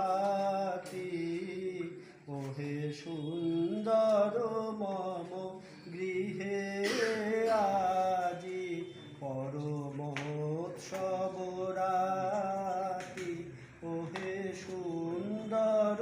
রাতি ওহে সুন্দর মম গৃহে আজি পরমোৎসব রাতি ওহে সুন্দর।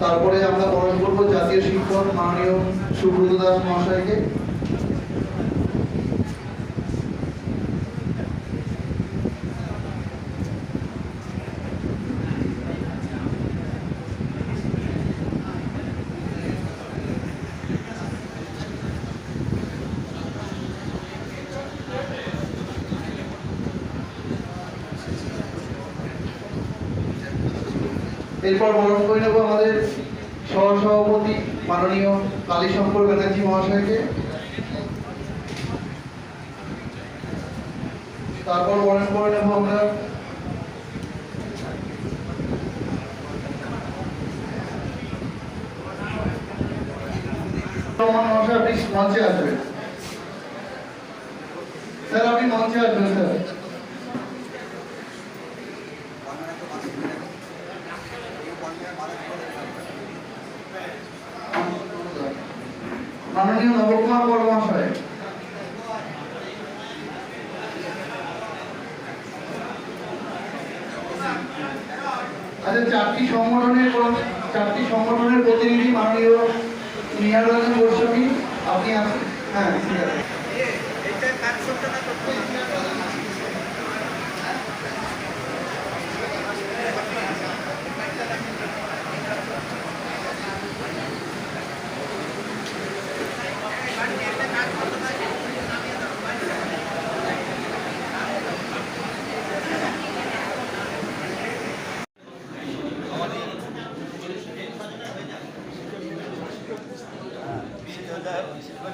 তারপরে আমরা বরণ করবো জাতীয় শিক্ষক মাননীয় সুব্রত দাস মহাশয়কে। এরপর বরণ করে নেব আমাদের সহসভাপতি মাননীয় কালীশঙ্কর ব্যানার্জি মহাশয়কে। তারপর বরণ করে নেব আমরা মহাশয়। আপনি মঞ্চে আসবেন স্যার, আপনি মঞ্চে আসবেন স্যার। মাননীয় নবকুমার বর মহাশয়। আচ্ছা, চারটি সংগঠনের প্রতিনিধি মাননীয় নিহার রঞ্জন গোস্বামী, আপনি আসেন। হ্যাঁ, ঠিক আছে।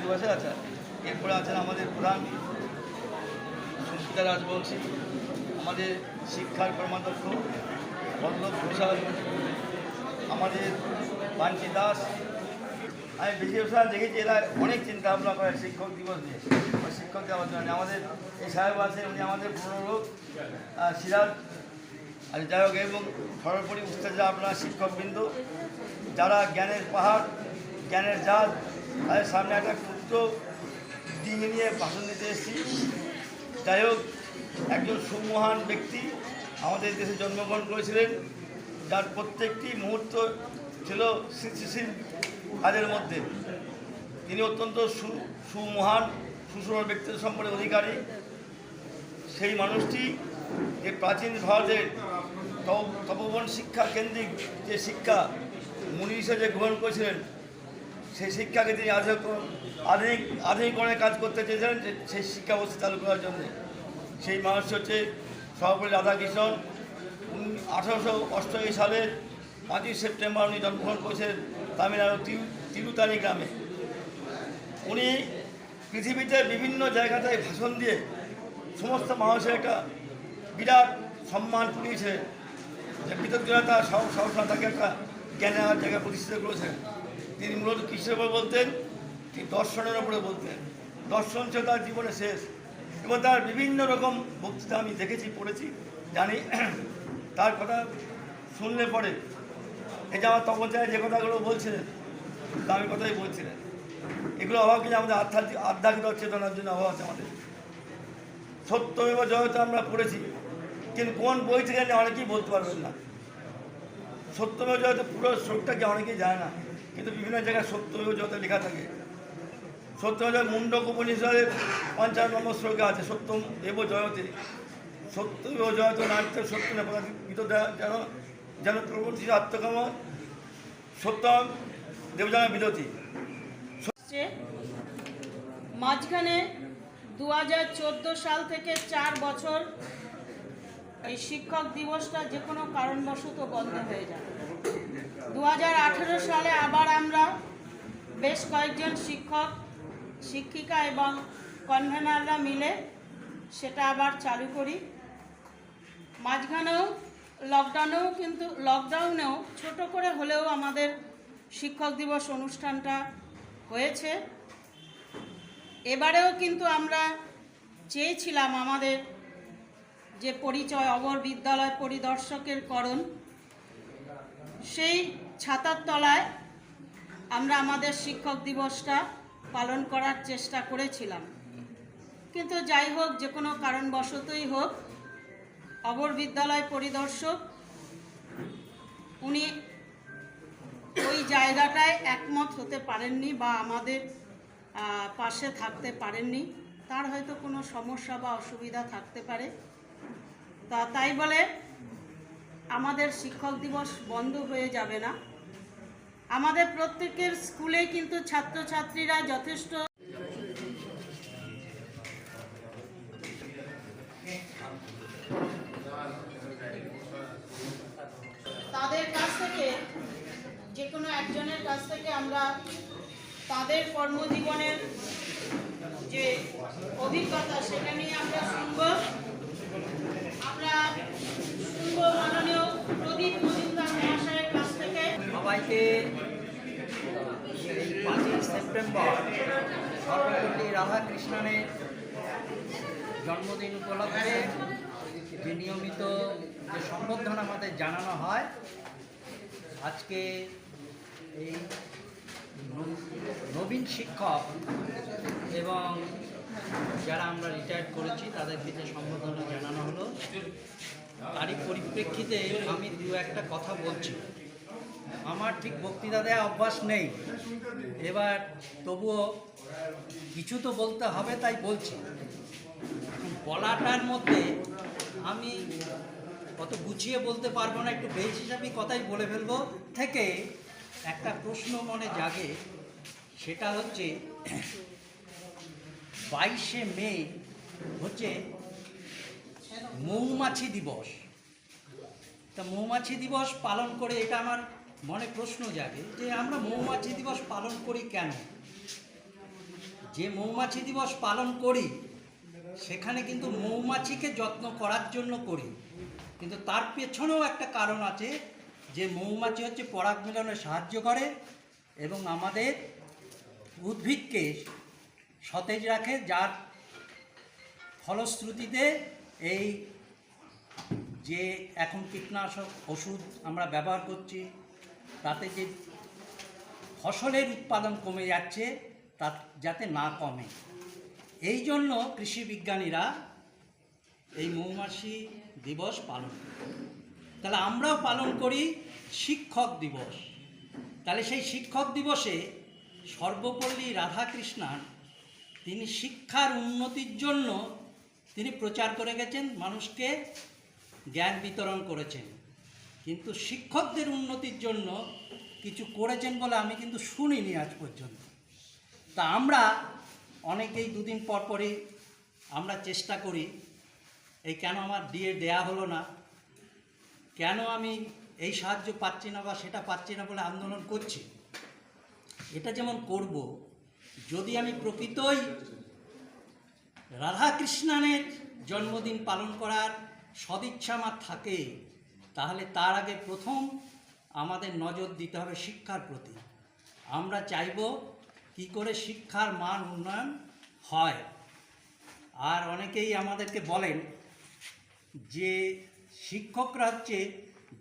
দিবসে আছে। এরপরে আছেন আমাদের প্রধান সুস্মিতা রাজবংশী, আমাদের শিক্ষার কর্মাধ্যক্ষ বল্লভ ঘোষাল, আমাদের বাঞ্চি দাস। আমি বেশিরভাগ দেখেছি এরা অনেক চিন্তা ভাবনা করে শিক্ষক দিবস নিয়ে, শিক্ষক দেওয়ার জন্য। আমাদের এই সাহেব আছে, উনি আমাদের পুরনো লোক সিরাজ। আর যাই হোক, এবং সর্বোপরি উপস্থিত আপনার শিক্ষকবৃন্দ, যারা জ্ঞানের পাহাড়, জ্ঞানের জাত, তাদের সামনে একটা ক্ষুদ্র ডিঙি নিয়ে ভাষণ দিতে এসেছি। যাই হোক, একজন সুমহান ব্যক্তি আমাদের দেশে জন্মগ্রহণ করেছিলেন, যার প্রত্যেকটি মুহূর্ত ছিল সৃষ্টিশীল কাজের মধ্যে। তিনি অত্যন্ত সুমহান সুষম ব্যক্তিত্ব সম্পর্কে অধিকারী। সেই মানুষটি যে প্রাচীন ভারতের তপোবন শিক্ষা কেন্দ্রিক যে শিক্ষা মুনি হিসেবে গ্রহণ করেছিলেন, সেই শিক্ষাকে তিনি আধুনিকরণের কাজ করতে চেয়েছিলেন, সেই শিক্ষা ব্যবস্থা চালু করার জন্য। সেই মানুষ হচ্ছে সভাপতি রাধাকৃষ্ণন। 1888 সালের 5ই সেপ্টেম্বর উনি জন্মগ্রহণ করেছিলেন তামিলনাড়ু তিরুতানি গ্রামে। উনি পৃথিবীতে বিভিন্ন জায়গাতে ভাষণ দিয়ে সমস্ত মানুষের একটা বিরাট সম্মান কুড়িয়েছিলেন, যে কৃতজ্ঞতা সবসময় তাকে একটা জ্ঞানের জায়গায় প্রতিষ্ঠিত করেছেন। তিনি মূলত কিসের উপরে বলতেন? তিনি দর্শনের ওপরে বলতেন। দর্শন ছিল তার জীবনে শেষ, এবং তার বিভিন্ন রকম বক্তৃতা আমি দেখেছি, পড়েছি, জানি। তার কথা শুনলে পরে এই যে আমার তপচায় যে কথাগুলো বলছিলেন, দামি কথাই বলছিলেন, এগুলো অভাব কিন্তু আমাদের আধ্যাত্মিক চেতনার জন্য অভাব আছে আমাদের। সত্যমেব জয়তে আমরা পড়েছি, কিন্তু কোন বই থেকে অনেকেই বলতে পারবেন না। সত্যমেব জয়তে পুরো শ্লোকটাকে অনেকেই যায় না, কিন্তু বিভিন্ন জায়গায় সত্যমেব জয়তে লেখা থাকে। সত্যমেব জয় মুন্ডক উপনিষদের ৫৫ নম্বর শ্লোকে আছে, সত্যম এব জয়তে, সত্যমেব জয়ত নাট্য সত্য গীত যেন যেন প্রবর্তিত আত্মকাম সত্যম দেবজানা বিরতি। মাঝখানে 2014 সাল থেকে 4 বছর এই শিক্ষক দিবসটা যে কোনো কারণবশত বন্ধ হয়ে যায়। 2018 সালে আবার আমরা বেশ কয়েকজন শিক্ষক শিক্ষিকা এবং কনভেনাররা মিলে সেটা আবার চালু করি। মাঝখানেও লকডাউনেও ছোট করে হলেও আমাদের শিক্ষক দিবস অনুষ্ঠানটা হয়েছে। এবারেও কিন্তু আমরা চেয়েছিলাম আমাদের যে পরিচয় অবর বিদ্যালয় পরিদর্শকের করণ, সেই ছাতার তলায় আমরা আমাদের শিক্ষক দিবসটা পালন করার চেষ্টা করেছিলাম। কিন্তু যাই হোক, যে কোনো কারণবশতই হোক, অবর বিদ্যালয় পরিদর্শক উনি ওই জায়গাটায় একমত হতে পারেননি বা আমাদের পাশে থাকতে পারেননি। তার হয়তো কোনো সমস্যা বা অসুবিধা থাকতে পারে। তাই বলে আমাদের শিক্ষক দিবস বন্ধ হয়ে যাবে না। আমাদের প্রত্যেকের স্কুলে কিন্তু ছাত্রছাত্রীরা যথেষ্ট তাদের কাছ থেকে, যে কোনো একজনের কাছ থেকে আমরা তাদের কর্মজীবনের যে অভিজ্ঞতা সেটা নিয়ে আমরা শুনব। মাননীয় প্রদীপ মজুমদার মহাশয়ের কাছ থেকে। সবাইকে এই 5ই সেপ্টেম্বর সর্বপল্লী রাধাকৃষ্ণনের জন্মদিন উপলক্ষে যে নিয়মিত যে সম্বোধনা আমাদের জানানো হয়, আজকে এই নবীন শিক্ষক এবং যারা আমরা রিটায়ার্ড করেছি তাদেরকে যে সম্বোধনা জানানো হলো, তারই পরিপ্রেক্ষিতে আমি দু একটা কথা বলছি। আমার ঠিক বক্তৃতা দেওয়া অভ্যাস নেই, এবার তবুও কিছু তো বলতে হবে, তাই বলছি। বলাটার মধ্যে আমি অত গুছিয়ে বলতে পারবো না, একটু বেহিসাবি কথাই বলে ফেলবো। থেকে একটা প্রশ্ন মনে জাগে, সেটা হচ্ছে 22শে মে হচ্ছে মৌমাছি দিবস। তা মৌমাছি দিবস পালন করে এটা আমার মনে প্রশ্ন জাগে যে আমরা মৌমাছি দিবস পালন করি কেন? যে মৌমাছি দিবস পালন করি সেখানে কিন্তু মৌমাছিকে যত্ন করার জন্য করি, কিন্তু তার পেছনেও একটা কারণ আছে, যে মৌমাছি হচ্ছে পরাগ মিলনে সাহায্য করে এবং আমাদের উদ্ভিদকে সতেজ রাখে, যার ফলশ্রুতিতে এই যে এখন কীটনাশক ওষুধ আমরা ব্যবহার করছি তাতে যে ফসলের উৎপাদন কমে যাচ্ছে তা যাতে না কমে, এই জন্য কৃষি বিজ্ঞানীরা এই মৌমাছি দিবস পালন করে। তাহলে আমরাও পালন করি শিক্ষক দিবস। তাহলে সেই শিক্ষক দিবসে সর্বপল্লী রাধাকৃষ্ণন তিনি শিক্ষার উন্নতির জন্য তিনি প্রচার করে গেছেন, মানুষকে জ্ঞান বিতরণ করেছেন, কিন্তু শিক্ষকদের উন্নতির জন্য কিছু করেছেন বলে আমি কিন্তু শুনিনি আজ পর্যন্ত। তা আমরা অনেকেই দুদিন পর পরই আমরা চেষ্টা করি, এই কেন আমার ডিএ দেয়া হলো না, কেন আমি এই সাহায্য পাচ্ছি না বা সেটা পাচ্ছি না বলে আন্দোলন করছি। এটা যেমন করব, যদি আমি প্রকৃতই রাধাকৃষ্ণনের জন্মদিন পালন করার সদিচ্ছা আমার থাকে, তাহলে তার আগে প্রথম আমাদের নজর দিতে হবে শিক্ষার প্রতি। আমরা চাইব কি করে শিক্ষার মান উন্নয়ন হয়। আর অনেকেই আমাদেরকে বলেন যে শিক্ষকরা হচ্ছে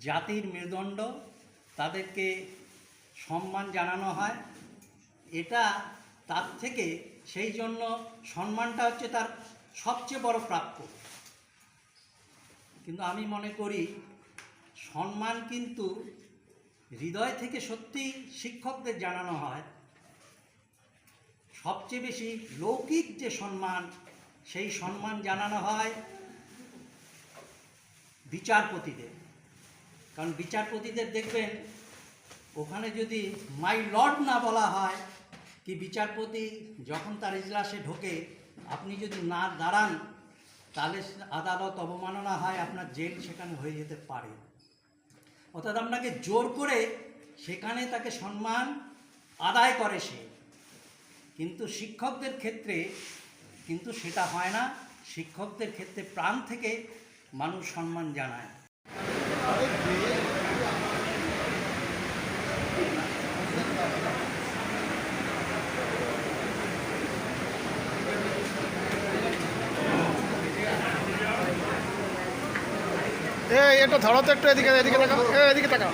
জাতির মেরুদণ্ড, তাদেরকে সম্মান জানানো হয়, এটা তার থেকে সেই জন্য সম্মানটা হচ্ছে তার সবচেয়ে বড় প্রাপ্য। কিন্তু আমি মনে করি সম্মান কিন্তু হৃদয় থেকে সত্যি শিক্ষকদের জানানো হয়। সবচেয়ে বেশি লৌকিক যে সম্মান, সেই সম্মান জানানো হয় বিচারপতিদের। কারণ বিচারপতিদের দেখবেন ওখানে যদি মাই লর্ড না বলা হয়, কি বিচারপতি যখন তার ইজলাসে ঢোকে আপনি যদি না দাঁড়ান তাহলে আদালত অবমাননা হয়, আপনার জেল সেখানে হয়ে যেতে পারে। অর্থাৎ আপনাকে জোর করে সেখানে তাকে সম্মান আদায় করে সে, কিন্তু শিক্ষকদের ক্ষেত্রে কিন্তু সেটা হয় না। শিক্ষকদের ক্ষেত্রে প্রাণ থেকে মানুষ সম্মান জানায়। এটা ধরো তো একটু এদিকে এদিকে তাকাও এদিকে তাকাও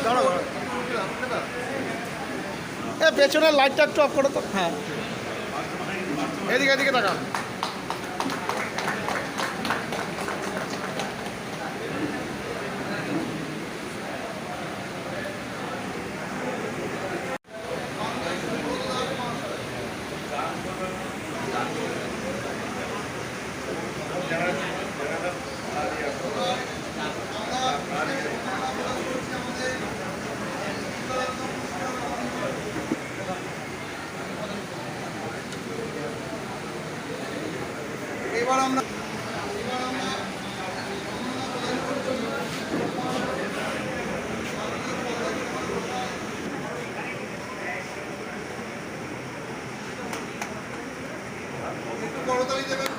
ধরো পেছনের লাইটটা একটু অফ করো তো হ্যাঁ এদিকে এদিকে তাকাও এবার আমরা একটু করতালি দেবেন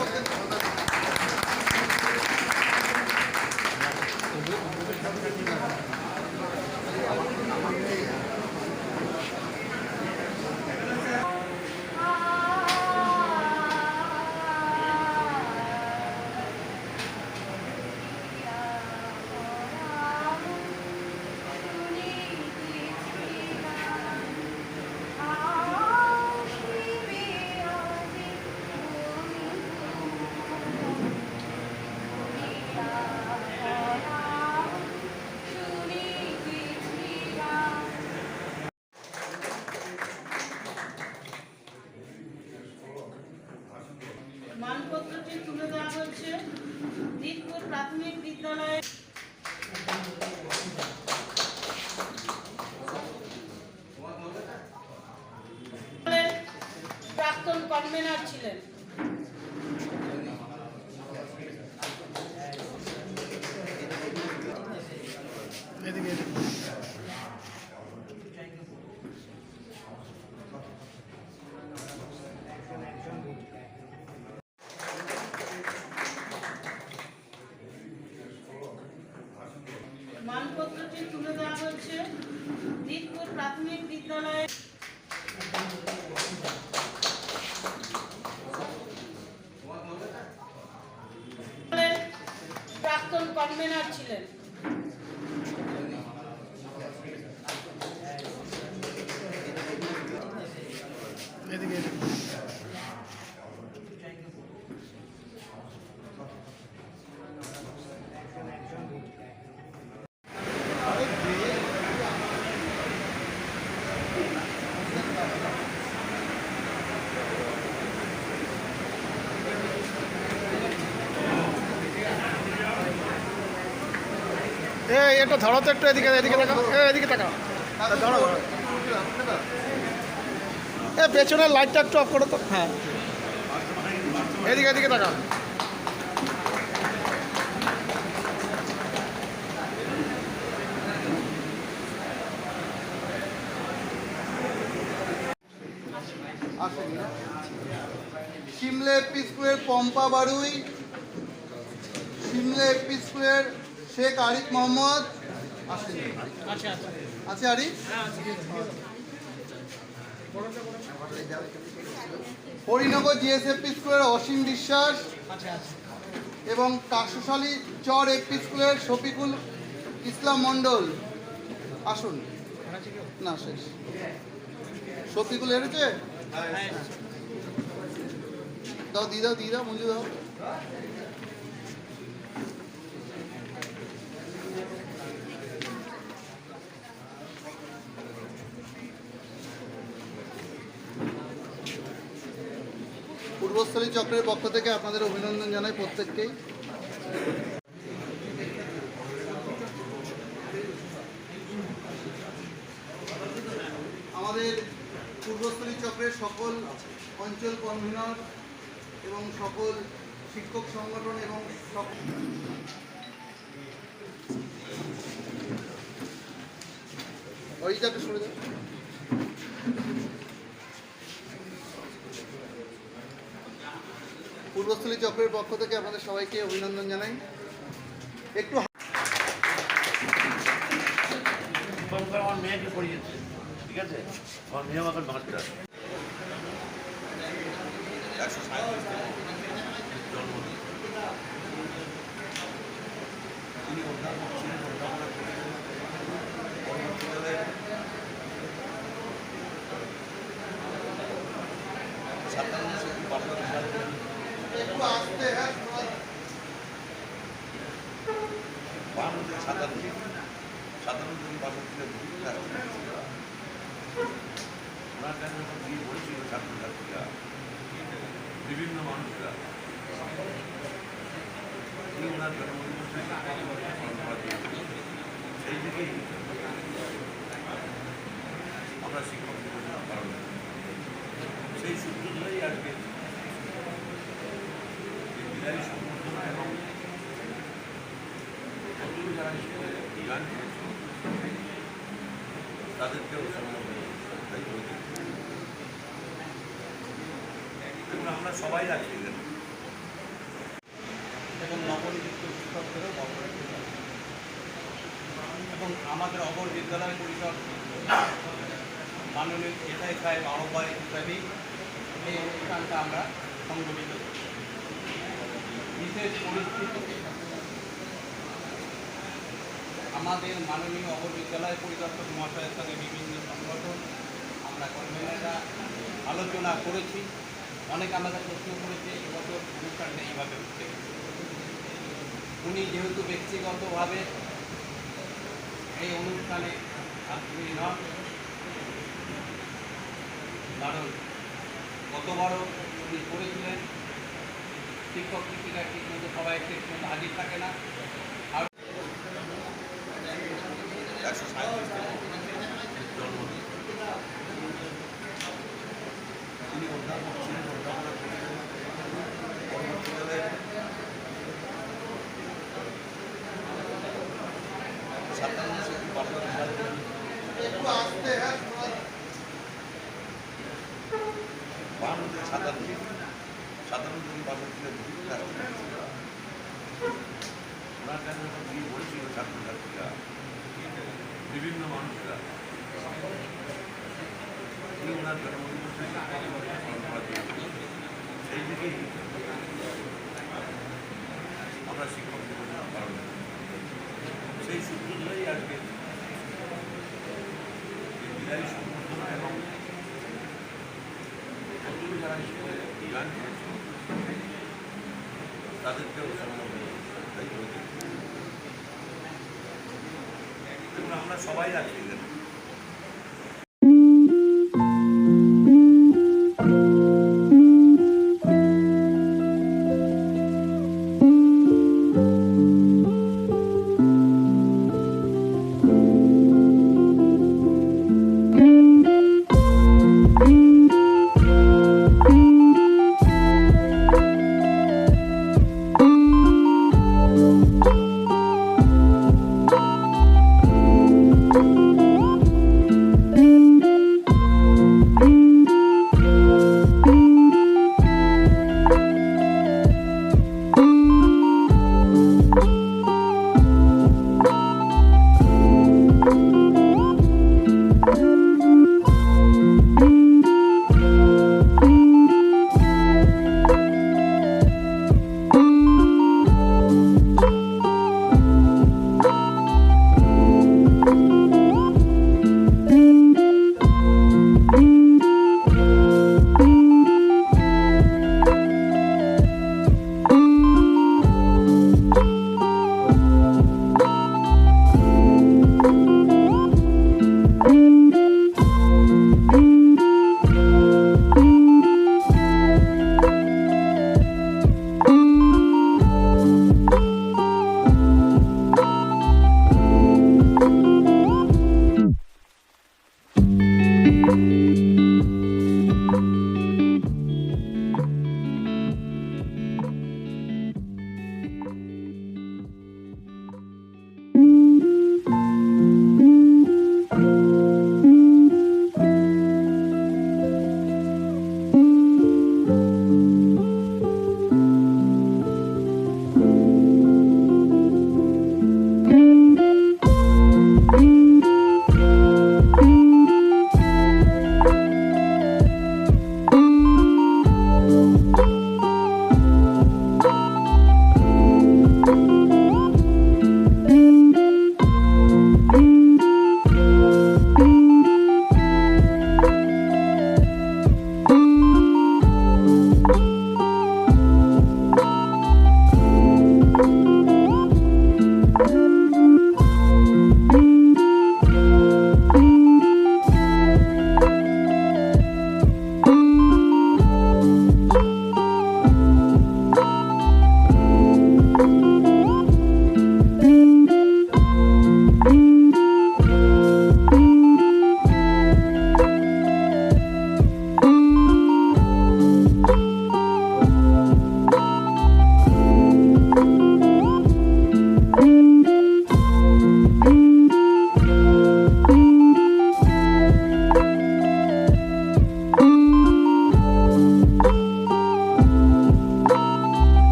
মানপত্রটি তুলে দেওয়া হচ্ছে দিকপুর প্রাথমিক বিদ্যালয়ে প্রাক্তন কনভেনার ছিলেন। মানপত্রটি তুলে দেওয়া হচ্ছে দিকপুর প্রাথমিক বিদ্যালয়ে প্রাক্তন কনভেনার ছিলেন। এটা ধরো তো একটু এদিকে এদিকে তাকাও এদিকে তাকাও ধরো পেছনের লাইটটা একটু অফ করো তো হ্যাঁ এদিকে এদিকে তাকাও আসেনি না? সিমলে এপি স্কুলের পম্পা বারুই, সিমলে এপি স্কুলের শেখ আরিফ মোহাম্মদ আসেনি। আছে আরিফ? হরিনগর জিএসএপি স্কুলের অসীম বিশ্বাস এবং কাশুশালী চর এপি স্কুলের শফিকুল ইসলাম মণ্ডল আসুন। না শেষ। শফিকুল এসেছে? দাও দিয়ে দাও দিয়ে দাও মঞ্জু দাও। পূর্বস্থলী চক্রের পক্ষ থেকে আপনাদের অভিনন্দন জানাই প্রত্যেককেই। আমাদের পূর্বস্থলী চক্রের সকল অঞ্চল কনভেনর এবং সকল শিক্ষক সংগঠন এবং ওইটাকে সরে যাও। পূর্বস্থলী চক্রের পক্ষ থেকে আপনাদের সবাইকে অভিনন্দন জানাই। একটু আমার মেয়েকে পড়িয়েছে, ঠিক আছে, আমার মেয়ে আমাকে মাস্টার। তিনি সেই পরিকল্পনা করে পরবর্তীকালে একটু আসতে হ্যাঁ বান্ন থেকে সাতান্ন থেকে 65 ওনার কাছে যখন বিয়ে বলেছিল ছাত্রছাত্রীরা বিভিন্ন মানুষরা উনি ওনার জন্মদিন সেই থেকেই আমরা শিক্ষক দিবস পালন করি। সেই সূত্র ধরেই আজকে বিদায়ী সম্বর্ধনা এবং নতুন যারা স্কুলে গান করেছে তাদেরকেও এবং আমরা সবাই আছি এখানে এবং নবনিযুক্ত শিক্ষকদেরও বক্তব্য এবং আমাদের অপর বিদ্যালয় পরিষদ মাননীয় এসআই সাহেব আহ্বায়ক হিসাবেই এই অনুষ্ঠানটা আমরা সংগঠিত করি। বিশেষ পরিস্থিতিতে আমাদের মাননীয় অপর বিদ্যালয় পরিদর্শক মহাশয়ের সঙ্গে বিভিন্ন সংগঠন আমরা কনভেনাররা আলোচনা করেছি। অনেক আমাদের প্রশ্ন করেছে এবছর অনুষ্ঠানটা এইভাবে হচ্ছে। উনি যেহেতু ব্যক্তিগতভাবে এই অনুষ্ঠানে আগ্রহী নন, কারণ গতবারও উনি করেছিলেন শিক্ষক শিক্ষিকা ঠিকমতো সবাই ঠিকমতো হাজির থাকে না। আর 137 জন্মদিন তিনি অধ্যাপক ছিলেন পরিকল্পনা করে পরবর্তীকালে একটু আসতে হ্যাঁ বান্ন থেকে সাতান্ন থেকে 65 ওনার কাছে যখন বিয়ে বলেছিল ছাত্রছাত্রীরা বিভিন্ন মানুষরা উনি ওনার জন্মদিন সেই থেকেই আমরা শিক্ষক দিবস পালন করি। সেই সূত্র ধরেই আজকে বিদায়ী সম্বর্ধনা এবং নতুন যারা স্কুলে গান করেছে তাদেরকেও এবং আমরা সবাই আছি